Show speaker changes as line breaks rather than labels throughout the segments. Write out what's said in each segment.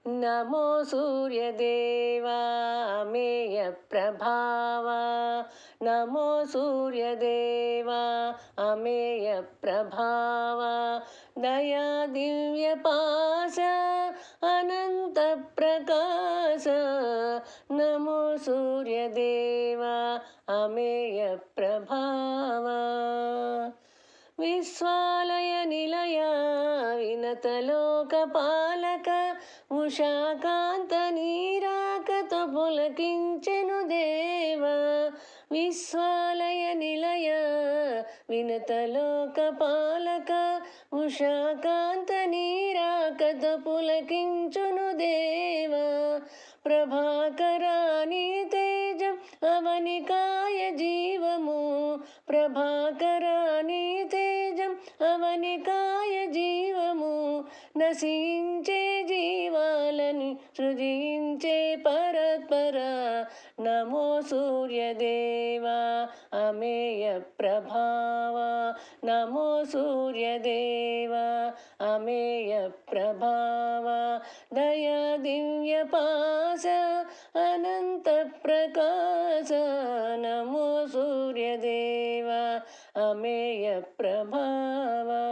नमो सूर्यदेवा अमेय प्रभावा नमो सूर्यदेवा अमेय प्रभावा दया दिव्यपाश अनंत प्रकाश नमो सूर्यदेवा अमेय प्रभावा विश्वालय निलया विनतलोकपालक उषाकांत नीराकत पुलकिंచెను దేవ విశ్వాలయ నిలయ వినతలోకపాలక ఉషాకాంత నీరాకత పులకించును దేవ ప్రభాకరాని తేజం అవనికాయ జీవము ప్రభాకరాని తేజం అవనికాయ జీవము నశించే జీవాలని సృజించే పరత్పర నమో సూర్యదేవా అమేయ ప్రభావా నమో సూర్యదేవా అమేయ ప్రభావా దయా దివ్యపాశ అనంత ప్రకాశ నమో సూర్యదేవా అమేయ ప్రభావా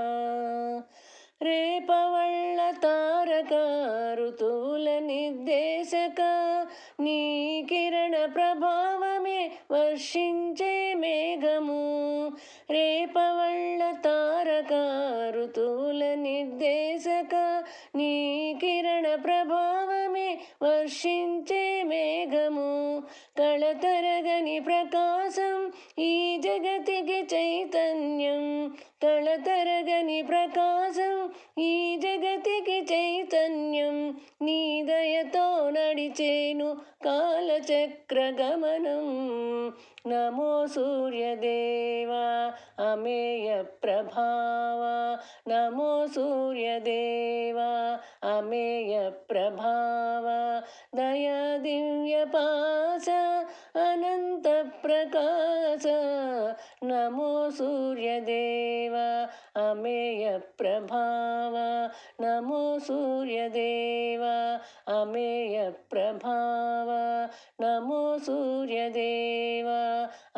రేపవళ్ళ తారక ఋతువుల నిర్దేశక నీ కిరణ ప్రభావమే వర్షించే మేఘము రేపవళ్ళ తారక ఋతువుల నిర్దేశక నీ కిరణ ప్రభావమే వర్షించే మేఘము కళతరగని ప్రకాశం ఈ జగతికి చైతన్యం కళతరగని ప్రకాశం ఈ జగతికి చైతన్యం నీ దయతో నడిచేను కాలచక్ర గమనం నమో సూర్యదేవా అమేయ ప్రభావా నమో సూర్యదేవా అమేయ ప్రభావా దయా దివ్యపాశ అనంత ప్రకాశ నమో సూర్యదేవా అమేయ ప్రభావా నమో సూర్యదేవా అమేయ ప్రభావా నమో సూర్యదేవా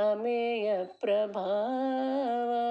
అమేయ ప్రభావా.